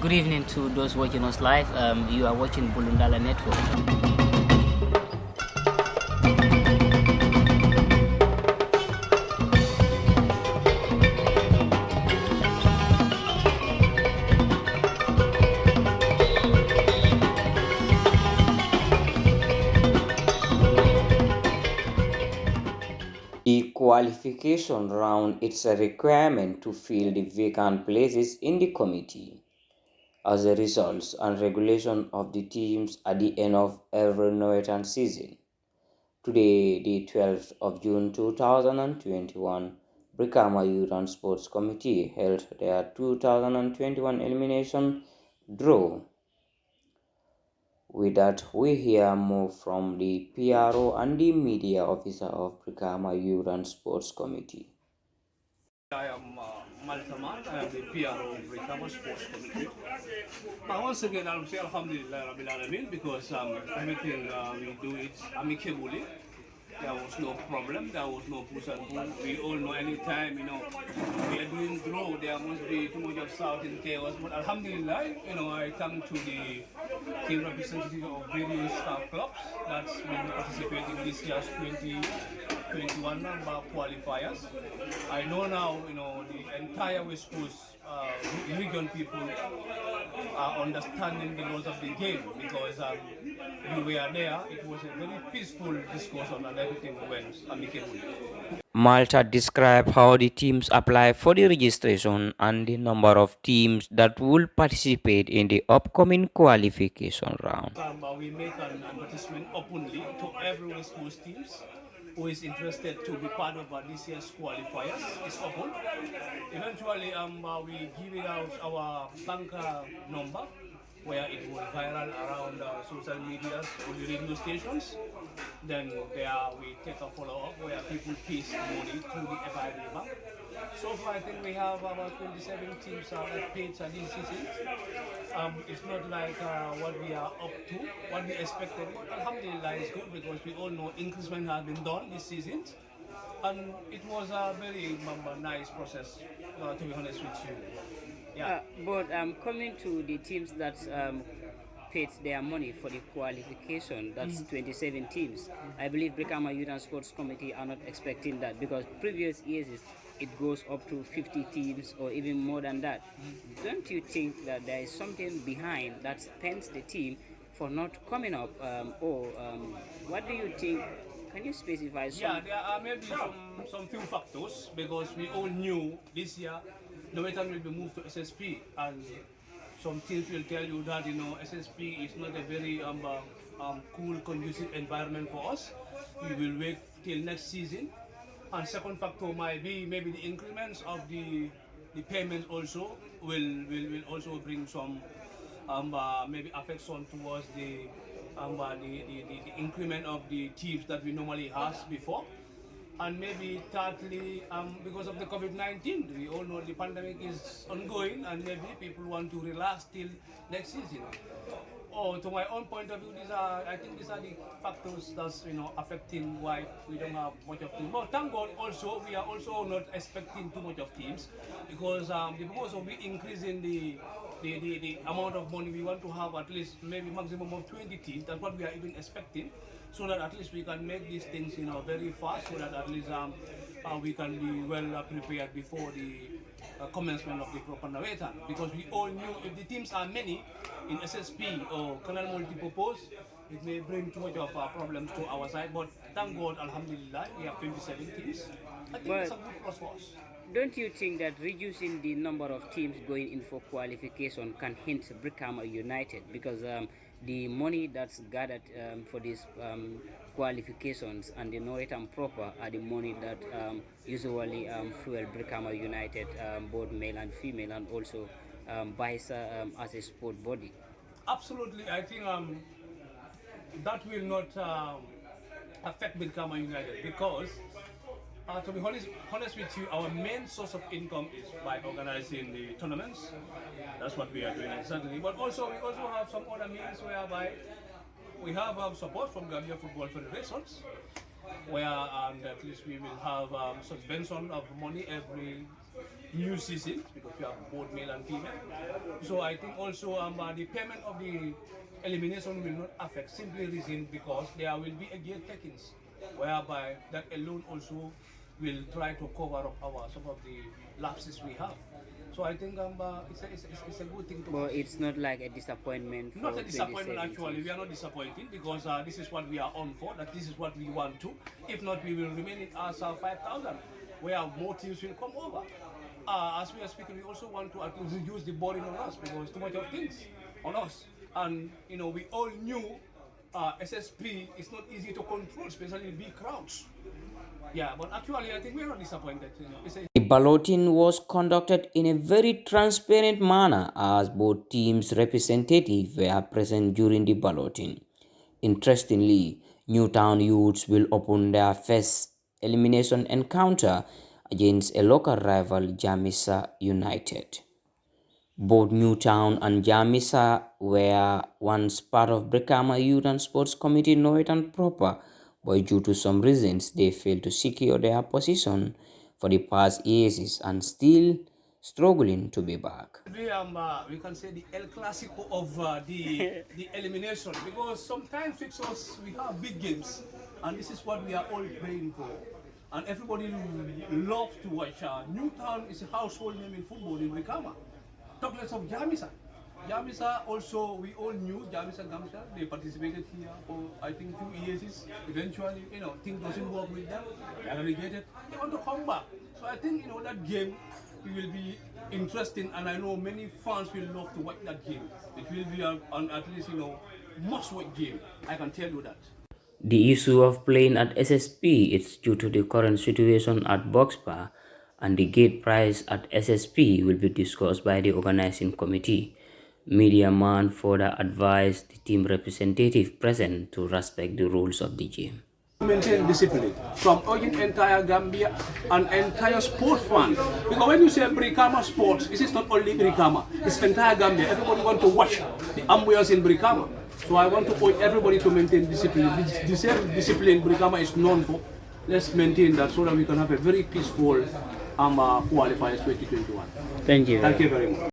Good evening to those watching us live. You are watching Bulundala Network. The qualification round is a requirement to fill the vacant places in the committee. As a result and regulation of the teams at the end of every Norwegian season. Today, the 12th of June 2021, Brikama Youth and Sports Committee held their 2021 elimination draw. With that, we hear more from the PRO and the media officer of Brikama Youth and Sports Committee. I am Maltaman. I am the PRO of Brikama Sports Committee. Once again, I will say Alhamdulillah Rabbil Alameen because everything we do it amicably. There was no problem, there was no push and pull. We all know anytime, we are doing draw, there must be too much of South in chaos. But Alhamdulillah, I come to the team representative of various clubs that's been participating this year's 2021 number qualifiers. I know now, the entire West Coast region people are understanding the laws of the game because we were there. It was a very peaceful discussion and everything went amicably. Malta described how the teams apply for the registration and the number of teams that will participate in the upcoming qualification round. We make an advertisement openly to every West Coast teams who is interested to be part of this year's qualifiers. It's open. Eventually, we give it out our banker number where it was viral around social media or the radio stations. Then there we take a follow-up where people pays money through the FIB bank. So far, I think we have about 27 teams that paid this season. It's not like what we are up to, what we expected. But Alhamdulillah, it's good because we all know increasement has been done this season. And it was a very nice process, to be honest with you. Yeah. But coming to the teams that paid their money for the qualification, that's 27 teams. I believe Brikama Youth and Sports Committee are not expecting that because previous years it goes up to 50 teams or even more than that. Don't you think that there is something behind that spends the team for not coming up? What do you think? Can you specify some? Yeah, there are maybe some few factors because we all knew this year the Norwegian will be moved to SSP and some teams will tell you that SSP is not a very cool, conducive environment for us. We will wait till next season. And second factor might be maybe the increments of the payments also will also bring some maybe affection towards the increment of the teams that we normally has before. And maybe thirdly, because of the COVID-19, we all know the pandemic is ongoing and maybe people want to relax till next season. Oh, to my own point of view, I think these are the factors that's affecting why we don't have much of teams. But thank God, also we are also not expecting too much of teams because the purpose of we increasing the amount of money we want to have at least maybe maximum of 20 teams. That's what we are even expecting, so that at least we can make these things very fast, so that at least we can be well prepared before the commencement of the proper Navetan. Because we all knew if the teams are many in SSP or Canal Multipurpose, it may bring too much of problems to our side. But thank God, Alhamdulillah, we have 27 teams. I think it's a good plus for us. Don't you think that reducing the number of teams going in for qualification can hint Brikama United? Because the money that's gathered for these qualifications and the Norwegian proper are the money that usually fuel Brikama United, both male and female, and also buys as a sport body. Absolutely, I think that will not affect Brikama United because to be honest with you, our main source of income is by organizing the tournaments. That's what we are doing exactly. But also, we also have some other means whereby we have support from Gambia Football Federations, where at least we will have subvention of money every new season because we have both male and female. So I think also the payment of the elimination will not affect simply reason because there will be a gate takings whereby that alone also will try to cover up some of the lapses we have. So I think it's a good thing to But it's not like a disappointment for not a disappointment 2017. actually. We are not disappointed because this is what we are on for. That this is what we want to. If not, we will remain in as 5,000, where more teams will come over. As we are speaking, we also want to at least reduce the burden on us because too much of things on us. And we all knew SSP is not easy to control, especially in big crowds. Yeah, but actually, I think we are not disappointed. The balloting was conducted in a very transparent manner as both teams' representatives were present during the balloting. Interestingly, Newtown youths will open their first elimination encounter against a local rival, Jamisa United. Both Newtown and Jamisa were once part of Brikama Youth and Sports Committee North and Proper, but due to some reasons they failed to secure their position for the past years and still struggling to be back. We can say the El Clasico of the elimination because sometimes fixers we have big games and this is what we are all praying for. And everybody loves to watch. Newtown is a household name in football in Brikama. Talk less of Jamisa. Jamisa also, we all knew Jamisa Gamsa. They participated here for I think 2 years. Eventually, things doesn't work with them. They are relegated. They want to come back. So I think that game it will be interesting, and I know many fans will love to watch that game. It will be at least must-watch game. I can tell you that. The issue of playing at SSP is due to the current situation at Boxbar, and the gate price at SSP will be discussed by the organizing committee. Media man further advised the team representative present to respect the rules of the game. Maintain discipline from urging entire Gambia and entire sport fan. Because when you say Brikama sports, this is not only Brikama, it's entire Gambia. Everybody want to watch the ambience in Brikama. So I want to urge everybody to maintain discipline. The same discipline Brikama is known for. Let's maintain that so that we can have a very peaceful qualifiers 2021. Thank you. Thank you very much.